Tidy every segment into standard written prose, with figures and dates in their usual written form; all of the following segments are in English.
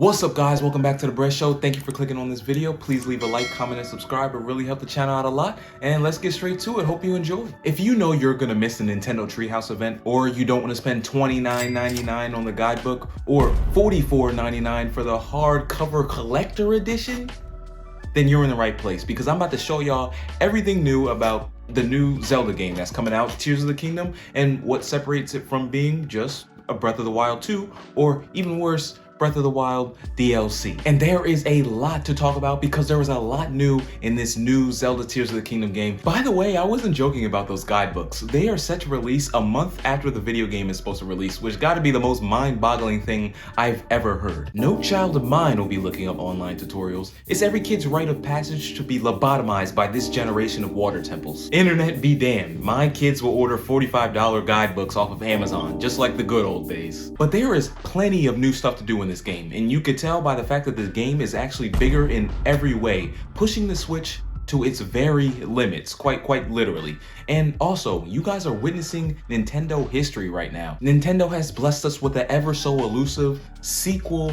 What's up guys, welcome back to The Bread Show. Thank you for clicking on this video. Please leave a like, comment, and subscribe. It really helped the channel out a lot. And let's get straight to it. Hope you enjoy. If you know you're gonna miss the Nintendo Treehouse event, or you don't want to spend $29.99 on the guidebook, or $44.99 for the hardcover collector edition, then you're in the right place, because I'm about to show y'all everything new about the new Zelda game that's coming out, Tears of the Kingdom, and what separates it from being just a Breath of the Wild 2, or even worse, Breath of the Wild DLC. And there is a lot to talk about because there was a lot new in this new Zelda Tears of the Kingdom game. By the way, I wasn't joking about those guidebooks. They are set to release a month after the video game is supposed to release, which gotta be the most mind-boggling thing I've ever heard. No child of mine will be looking up online tutorials. It's every kid's rite of passage to be lobotomized by this generation of water temples. Internet be damned, my kids will order $45 guidebooks off of Amazon, just like the good old days. But there is plenty of new stuff to do in this game, and you could tell by the fact that the game is actually bigger in every way, pushing the Switch to its very limits, quite literally. And also, you guys are witnessing Nintendo history right now. Nintendo has blessed us with the ever so elusive sequel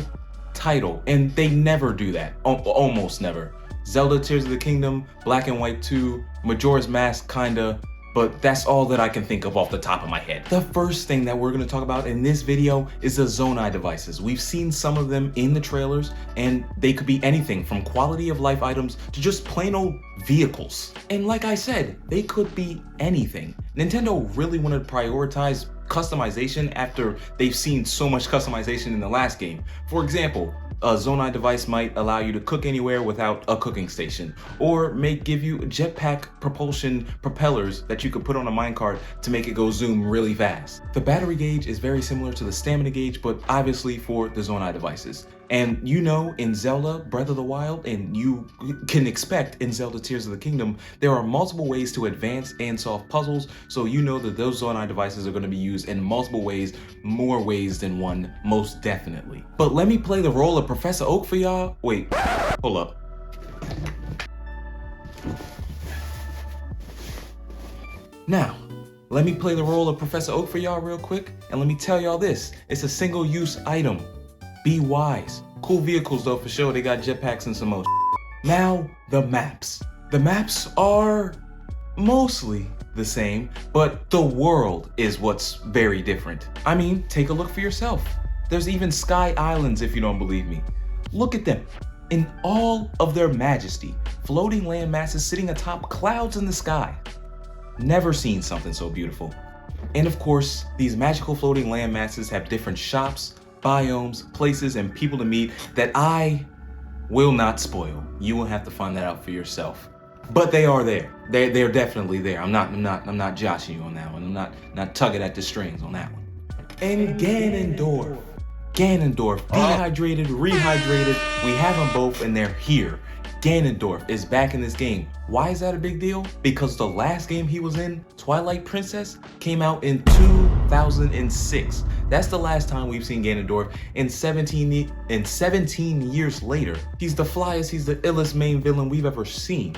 title, and they never do that, almost never. Zelda Tears of the Kingdom, Black and White 2, Majora's Mask kinda, but that's all that I can think of off the top of my head. The first thing that we're going to talk about in this video is the Zonai devices. We've seen some of them in the trailers, and they could be anything from quality of life items to just plain old vehicles. And like I said, they could be anything. Nintendo really wanted to prioritize customization after they've seen so much customization in the last game. For example, a Zonai device might allow you to cook anywhere without a cooking station, or may give you jetpack propulsion propellers that you could put on a minecart to make it go zoom really fast. The battery gauge is very similar to the stamina gauge, but obviously for the Zonai devices. And you know, in Zelda Breath of the Wild, and you can expect in Zelda Tears of the Kingdom, there are multiple ways to advance and solve puzzles, so you know that those Zonai devices are going to be used in multiple ways, more ways than one, most definitely. But let me play the role of Professor Oak for y'all. Wait, hold up. Now, let me play the role of Professor Oak for y'all real quick, and let me tell y'all this, it's a single-use item. Be wise. Cool vehicles though, for sure. They got jetpacks and some more. Now, the maps. The maps are mostly the same, but the world is what's very different. I mean, take a look for yourself. There's even sky islands if you don't believe me. Look at them. In all of their majesty, floating land masses sitting atop clouds in the sky. Never seen something so beautiful. And of course, these magical floating land masses have different shops, biomes, places, and people to meet that I will not spoil. You will have to find that out for yourself. But they are there. They're definitely there. I'm not joshing you on that one. I'm not tugging at the strings on that one. And Ganondorf. Dehydrated, rehydrated. We have them both, and they're here. Ganondorf is back in this game. Why is that a big deal? Because the last game he was in, Twilight Princess, came out in 2006. That's the last time we've seen Ganondorf. And 17 years later, he's the flyest, he's the illest main villain we've ever seen.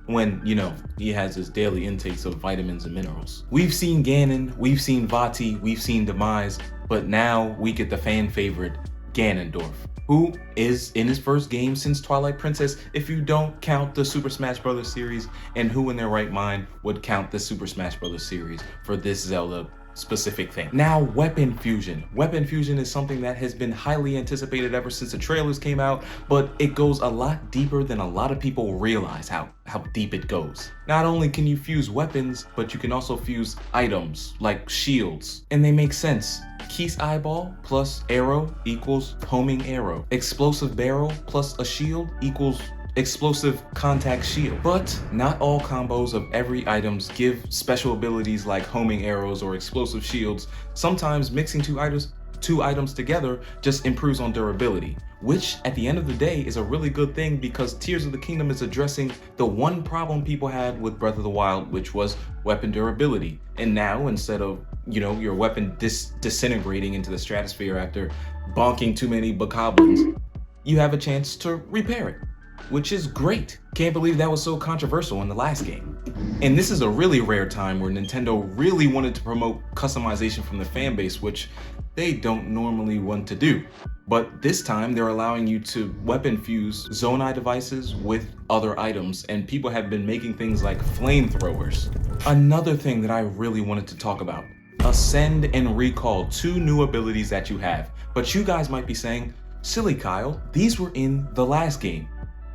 When, you know, he has his daily intakes of vitamins and minerals. We've seen Ganon, we've seen Vati, we've seen Demise, but now we get the fan favorite, Ganondorf, who is in his first game since Twilight Princess if you don't count the Super Smash Bros. Series, and who in their right mind would count the Super Smash Bros. Series for this Zelda specific thing. Now, weapon fusion. Weapon fusion is something that has been highly anticipated ever since the trailers came out, but it goes a lot deeper than a lot of people realize how deep it goes. Not only can you fuse weapons, but you can also fuse items like shields, and they make sense. Keith's eyeball plus arrow equals homing arrow. Explosive barrel plus a shield equals explosive contact shield. But not all combos of every items give special abilities like homing arrows or explosive shields. Sometimes mixing two items together just improves on durability, which at the end of the day is a really good thing, because Tears of the Kingdom is addressing the one problem people had with Breath of the Wild, which was weapon durability. And now, instead of, you know, your weapon disintegrating into the stratosphere after bonking too many bokoblins, you have a chance to repair it, which is great. Can't believe that was so controversial in the last game. And this is a really rare time where Nintendo really wanted to promote customization from the fan base, which they don't normally want to do. But this time they're allowing you to weapon fuse Zonai devices with other items, and people have been making things like flamethrowers. Another thing that I really wanted to talk about, Ascend and Recall, two new abilities that you have. But you guys might be saying, silly Kyle, these were in the last game.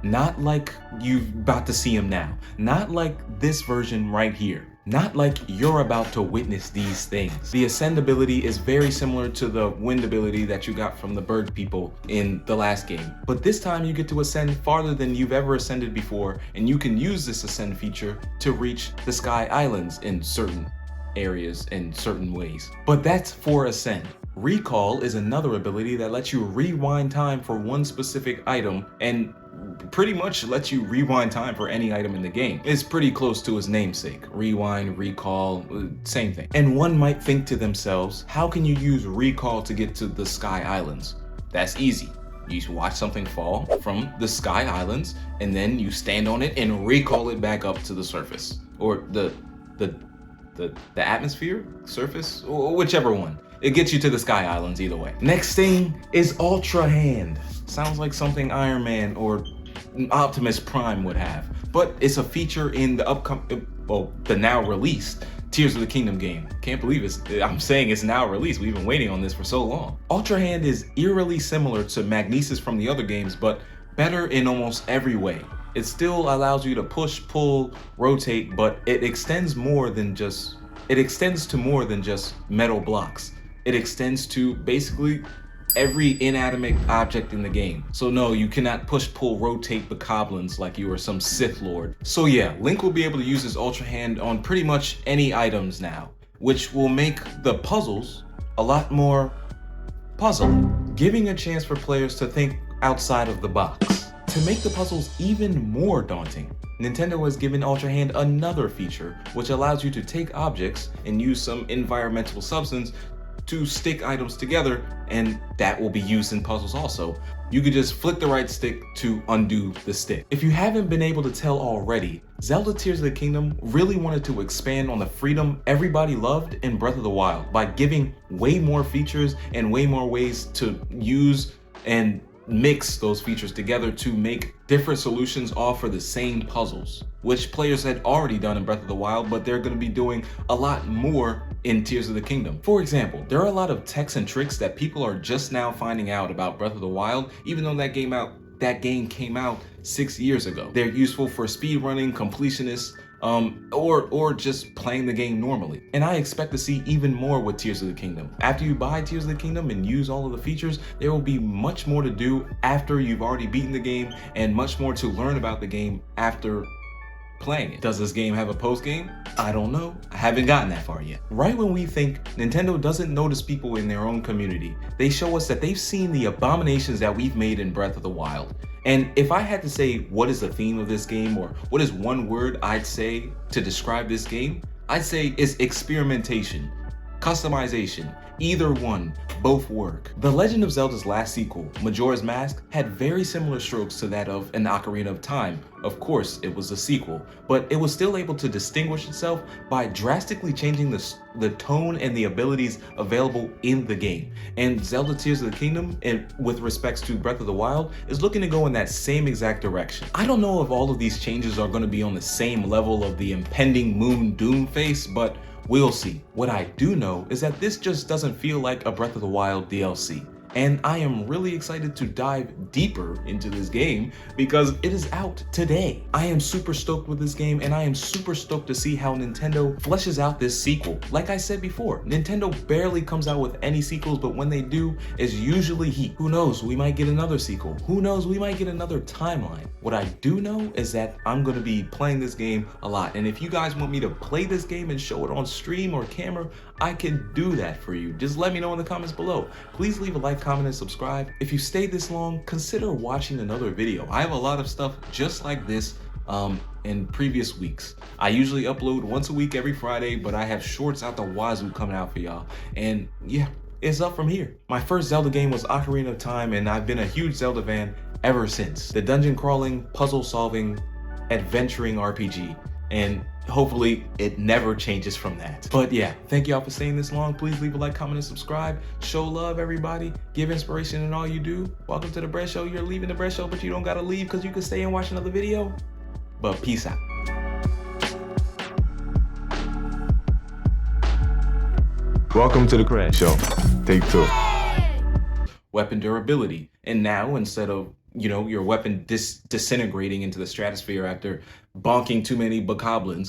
Not like you're about to see them now. Not like this version right here. Not like you're about to witness these things. The Ascend ability is very similar to the Wind ability that you got from the bird people in the last game. But this time you get to ascend farther than you've ever ascended before, and you can use this Ascend feature to reach the Sky Islands in certain areas in certain ways. But that's for Ascend. Recall is another ability that lets you rewind time for one specific item and pretty much lets you rewind time for any item in the game. It's pretty close to its namesake. Rewind, recall, same thing. And one might think to themselves, how can you use recall to get to the Sky Islands? That's easy. You watch something fall from the Sky Islands and then you stand on it and recall it back up to the surface. Or the atmosphere, surface, or whichever one. It gets you to the Sky Islands either way. Next thing is Ultra Hand. Sounds like something Iron Man or Optimus Prime would have, but it's a feature in the the now released Tears of the Kingdom game. Can't believe I'm saying it's now released. We've been waiting on this for so long. Ultra Hand is eerily similar to Magnesis from the other games, but better in almost every way. It still allows you to push, pull, rotate, but it extends to more than just metal blocks. It extends to basically every inanimate object in the game. So no, you cannot push, pull, rotate the goblins like you are some Sith Lord. So yeah, Link will be able to use his Ultra Hand on pretty much any items now, which will make the puzzles a lot more puzzling, giving a chance for players to think outside of the box. To make the puzzles even more daunting, Nintendo has given Ultra Hand another feature which allows you to take objects and use some environmental substance to stick items together, and that will be used in puzzles also. You could just flick the right stick to undo the stick. If you haven't been able to tell already, Zelda Tears of the Kingdom really wanted to expand on the freedom everybody loved in Breath of the Wild by giving way more features and way more ways to use and mix those features together to make different solutions all for the same puzzles, which players had already done in Breath of the Wild, but they're going to be doing a lot more in Tears of the Kingdom. For example, there are a lot of techs and tricks that people are just now finding out about Breath of the Wild, even though that game came out 6 years ago. They're useful for speedrunning, completionists, or just playing the game normally. And I expect to see even more with Tears of the Kingdom. After you buy Tears of the Kingdom and use all of the features, there will be much more to do after you've already beaten the game and much more to learn about the game after playing it. Does this game have a post game? I don't know. I haven't gotten that far yet. Right when we think Nintendo doesn't notice people in their own community, they show us that they've seen the abominations that we've made in Breath of the Wild. And if I had to say what is the theme of this game, or what is one word I'd say to describe this game, I'd say it's experimentation, customization, either one, both work. The Legend of Zelda's last sequel, Majora's Mask, had very similar strokes to that of an Ocarina of Time. Of course, it was a sequel, but it was still able to distinguish itself by drastically changing the tone and the abilities available in the game. And Zelda Tears of the Kingdom, with respects to Breath of the Wild, is looking to go in that same exact direction. I don't know if all of these changes are going to be on the same level of the impending Moon Doom face, but we'll see. What I do know is that this just doesn't feel like a Breath of the Wild DLC. And I am really excited to dive deeper into this game because it is out today. I am super stoked with this game, and I am super stoked to see how Nintendo fleshes out this sequel. Like I said before, Nintendo barely comes out with any sequels, but when they do, it's usually heat. Who knows, we might get another sequel. Who knows, we might get another timeline. What I do know is that I'm gonna be playing this game a lot, and if you guys want me to play this game and show it on stream or camera, I can do that for you. Just let me know in the comments below. Please leave a like, comment, and subscribe. If you stayed this long, consider watching another video. I have a lot of stuff just like this in previous weeks. I usually upload once a week every Friday, but I have shorts out the wazoo coming out for y'all. And yeah, it's up from here. My first Zelda game was Ocarina of Time, and I've been a huge Zelda fan ever since. The dungeon crawling, puzzle solving, adventuring RPG. And hopefully it never changes from that. But yeah, thank y'all for staying this long. Please leave a like, comment, and subscribe. Show love, everybody. Give inspiration in all you do. Welcome to the Bread Show. You're leaving the Bread Show, but you don't gotta leave because you can stay and watch another video. But peace out. Welcome to the Bread Show. Take 2. Weapon durability. And now, instead of, you know, your weapon disintegrating into the stratosphere after bonking too many bokoblins,